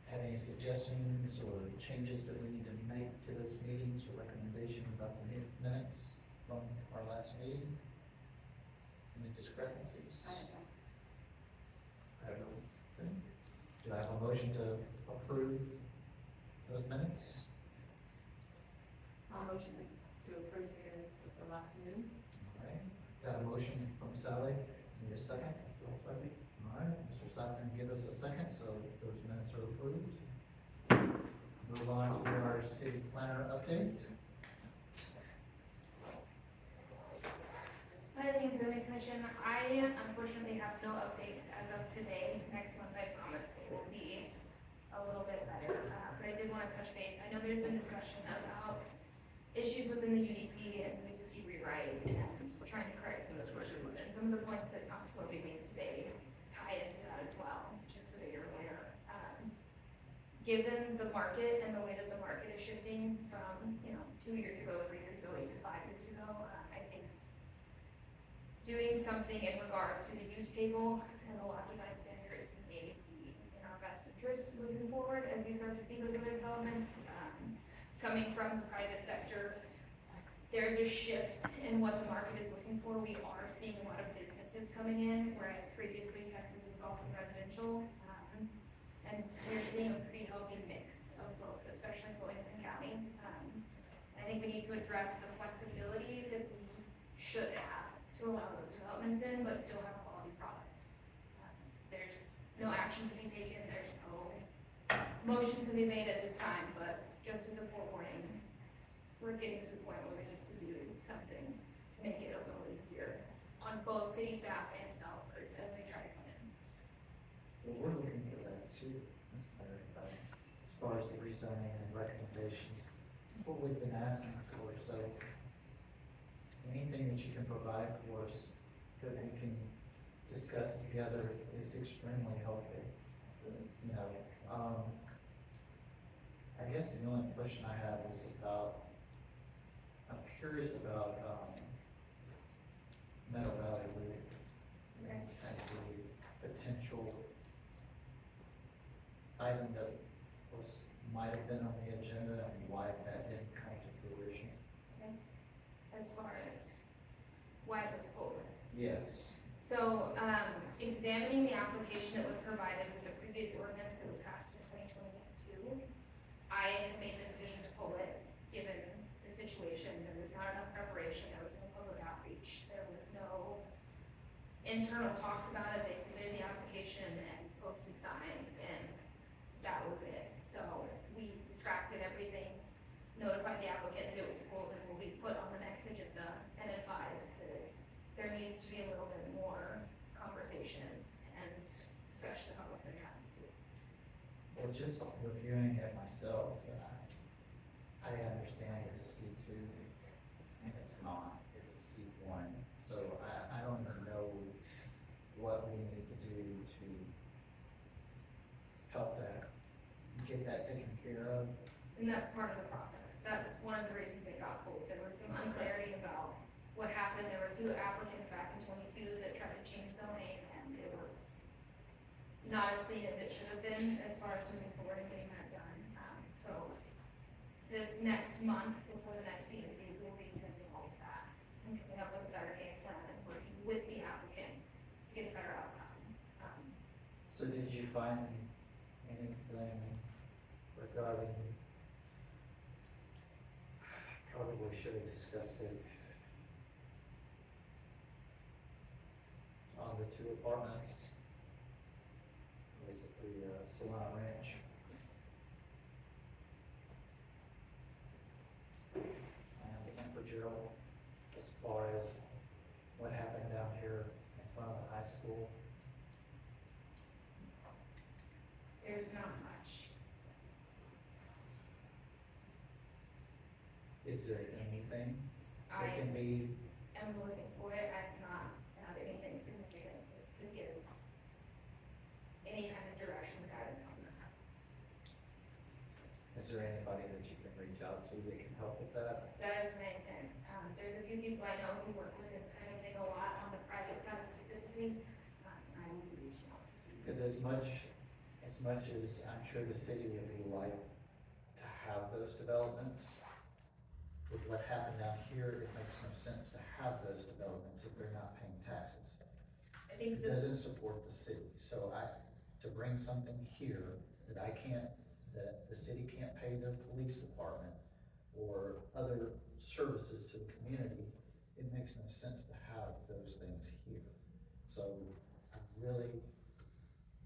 have any suggestions or changes that we need to make to those meetings or recommendation about the minutes from our last meeting? Any discrepancies? I don't know. I don't know. Okay. Do I have a motion to approve those minutes? I'll motion to approve the minutes of the last meeting. All right, got a motion from Sally, need a second? All right, Mr. Stockton, give us a second, so those minutes are approved. Move on to our city planner update. Planning and Zoning Commission, I unfortunately have no updates as of today. Next month, I promise it will be a little bit better. But I did want to touch base. I know there's been discussion about issues within the UDC and some UDC rewrite and trying to correct some of those issues. And some of the points that Tom Slobey made today tie into that as well, just so that you're aware. Given the market and the way that the market is shifting from, 2 years ago, 3 years ago, even 5 years ago, I think doing something in regard to the use table and the lot design standards may be in our best interest moving forward as we start to see those other developments. Coming from the private sector, there's a shift in what the market is looking for. We are seeing a lot of businesses coming in, whereas previously Texas was all from residential. And we're seeing a pretty healthy mix of both, especially in Williamson County. I think we need to address the flexibility that we should have to allow those developments in, but still have a quality product. There's no action to be taken, there's no motion to be made at this time, but just as a forewarning, we're getting to the point where we need to do something to make it a little easier on both city staff and developers as they try to come in. Well, we're looking for that too, as a matter of fact, as far as the rezoning and recommendations. That's what we've been asking for, so anything that you can provide for us that we can discuss together is extremely helpful. I guess the only question I have is about, I'm curious about, Meadow Valley Loop. Okay. And the potential item that might have been on the agenda and why that didn't come to fruition. As far as why it was pulled. Yes. So, examining the application that was provided with the previous ordinance that was passed in 2022, I had made the decision to pull it, given the situation. There was not enough preparation, there was no public outreach, there was no internal talks about it. They submitted the application and posted signs, and that was it. So, we retracted everything, notified the applicant that it was pulled and will be put on the next agenda, and advised that there needs to be a little bit more conversation and discussion about what they're trying to do. Well, just reviewing it myself, I understand it's a C2 and it's not, it's a C1. So I don't even know what we need to do to And that's part of the process. That's one of the reasons it got pulled. There was some unclarity about what happened. There were 2 applicants back in 22 that tried to change zoning, and it was not as clean as it should have been as far as moving forward and getting that done. So this next month, before the next meeting, we'll be sending all of that and coming up with a better game plan and working with the applicant to get a better outcome. So did you find anything regarding, probably should have discussed it on the 2 apartments? Or is it the Salon Ranch? And for Jarrell, as far as what happened down here in front of the high school, There's not much. is there anything that I can be, am looking for it. I've not found anything significant that could give any kind of direction or guidance on that. is there anybody that you can reach out to that can help with that? That is my intent. There's a few people I know who work with this kind of thing a lot on the private side specifically. I will be reaching out to see. Because as much as I'm sure the city would like to have those developments, with what happened down here, it makes no sense to have those developments if they're not paying taxes. I think It doesn't support the city, so to bring something here that that the city can't pay their police department or other services to the community, it makes no sense to have those things here. So I really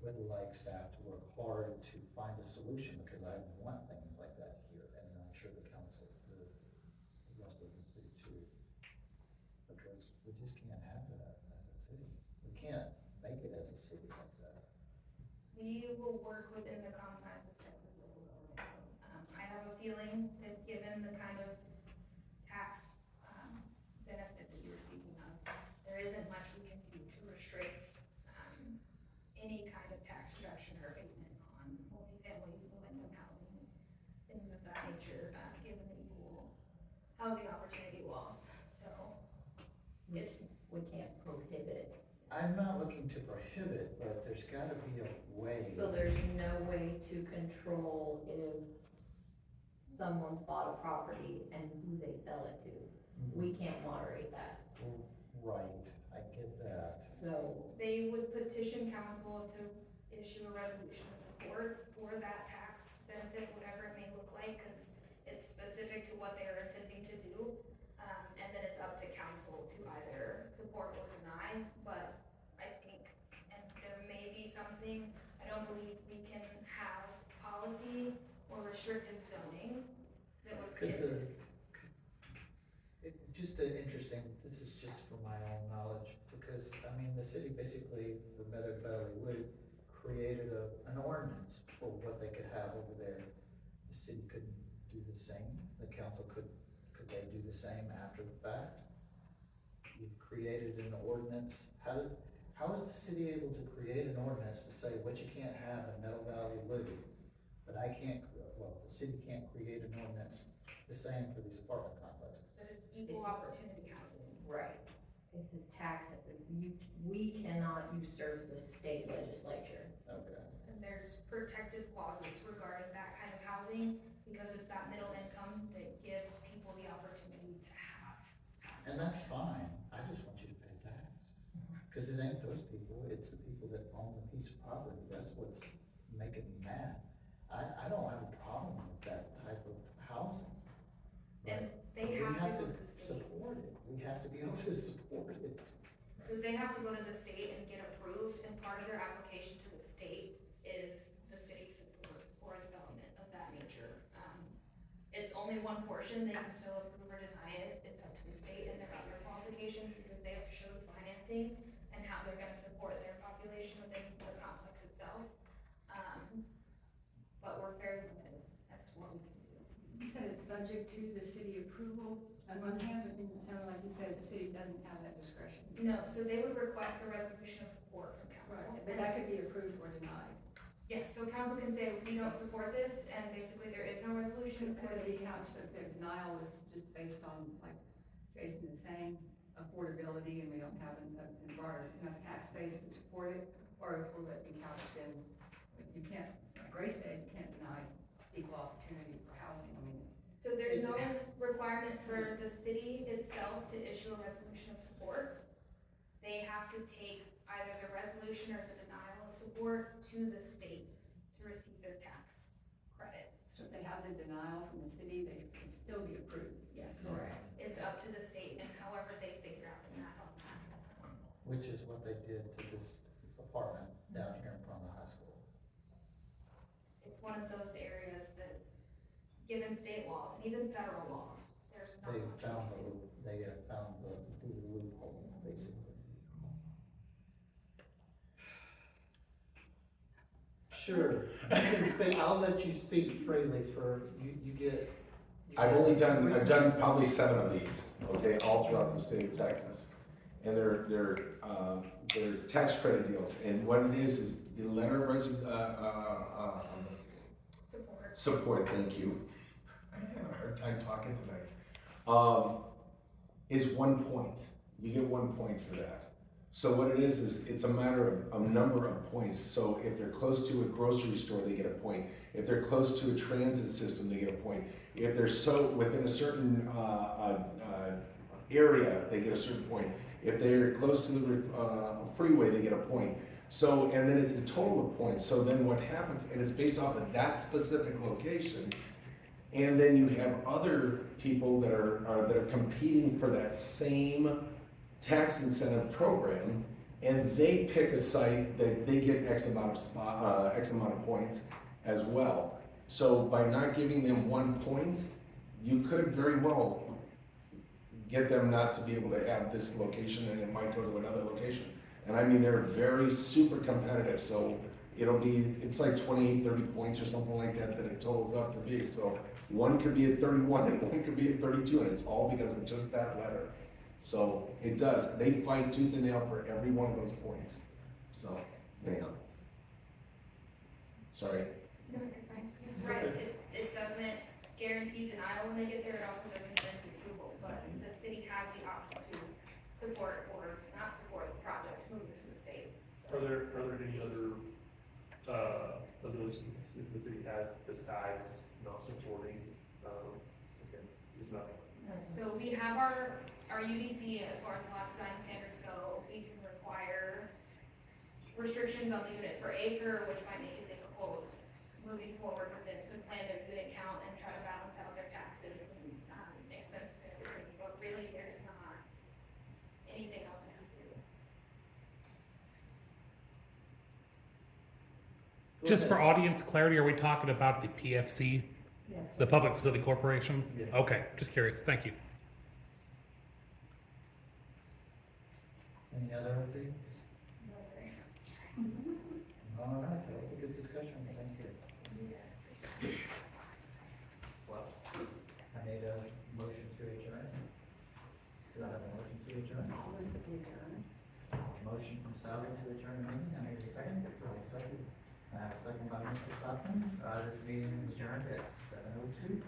would like staff to work hard to find a solution, because I want things like that here, and I'm sure the council, the rest of the city too. Because we just can't have that as a city. We can't make it as a city like that. we will work within the confines of Texas local government. I have a feeling that given the kind of tax, benefit that you were speaking of, there isn't much we can do to restrict, any kind of tax reduction or abatement on multifamily, low-income housing, things of that nature, given the equal housing opportunity laws. So it's, We can't prohibit. I'm not looking to prohibit, but there's gotta be a way. So there's no way to control if someone's bought a property and who they sell it to. We can't moderate that. Right, I get that. So they would petition council to issue a resolution of support for that tax benefit, whatever it may look like, because it's specific to what they are intending to do. And then it's up to council to either support or deny, but I think, and there may be something, I don't believe we can have policy or restrictive zoning that would prohibit. Just an interesting, this is just for my own knowledge, because, I mean, the city basically, for Meadow Valley Wood, created an ordinance for what they could have over there. The city couldn't do the same, the council could they do the same after the fact? You've created an ordinance, how is the city able to create an ordinance to say what you can't have in Meadow Valley Wood? But the city can't create an ordinance the same for these apartment complexes. That is equal opportunity housing. right, it's a tax that we cannot usurp the state legislature. Okay. And there's protective clauses regarding that kind of housing, because it's that middle income that gives people the opportunity to have housing. And that's fine, I just want you to pay tax. Cause it ain't those people, it's the people that own the piece of property, that's what's making me mad. I don't have a problem with that type of housing. And but they we have to go to the state. support it, we have to be able to support it. So they have to go to the state and get approved, and part of their application to the state is the city's support for development of that nature. It's only one portion, they can still approve or deny it, it's up to the state and their other qualifications, because they have to show the financing and how they're gonna support their population within the complex itself. But we're very limited as to what we can do. You said it's subject to the city approval on one hand, but then it sounded like you said the city doesn't have that discretion. No, so they would request a resolution of support from council. Right, but that could be approved or denied. Yes, so council can say, we don't support this, and basically there is no resolution Could for it the be couched that their denial is just based on, like Jason is saying, affordability, and we don't have enough tax base to support it? Or will it be couched in, you can't, Grace said, you can't deny equal opportunity for housing, I mean. So there's no requirement for the city itself to issue a resolution of support. They have to take either the resolution or the denial of support to the state to receive their tax credits. So if they have the denial from the city, they can still be approved. Yes, correct. It's up to the state and however they figure out the math on that. Which is what they did to this apartment down here in front of the high school. It's one of those areas that, given state laws and even federal laws, there's not They much. found they have found the loophole, basically. Sure, you can speak, I'll let you speak freely for, you get. I've done probably 7 of these, okay, all throughout the state of Texas. And they're tax credit deals, and what it is the letter of support, thank you. I'm having a hard time talking tonight. Is 1 point. You get 1 point for that. So what it is it's a matter of a number of points. So if they're close to a grocery store, they get a point. If they're close to a transit system, they get a point. If they're so within a certain area, they get a certain point. If they're close to the freeway, they get a point. So, and then it's a total of points. So then what happens, and it's based off of that specific location. And then you have other people that are competing for that same tax incentive program, and they pick a site that they get X amount of points as well. So by not giving them 1 point, you could very well get them not to be able to have this location, and it might go to another location. And I mean, they're very super competitive, so it's like 28, 30 points or something like that it totals up to be. So one could be at 31 and one could be at 32, and it's all because of just that letter. So it does, they fight tooth and nail for every one of those points. So anyhow, sorry. No, you're fine. He's right, it doesn't guarantee denial when they get there, it also doesn't guarantee approval, but the city has the option to support or not support the project moving to the state. So Are there any other, of those the city has besides not supporting, okay, there's nothing. So we have our UDC as far as lot design standards go. We can require restrictions on the units per acre, which might make it difficult moving forward with them to plan their unit count and try to balance out their taxes and expenses and everything. But really, there's not anything else I can do. Just for audience clarity, are we talking about the PFC, Yes. the Public Facility Corporations? Yeah. Okay, just curious, thank you. Any other things? That's very All right, that was a good discussion, thank you. Well, I need a motion to adjourn. Do I have a motion to adjourn? Motion from Sally to adjourn the meeting, I need a second. Second. I have a second by Mr. Sutton. This meeting is adjourned at 7:02.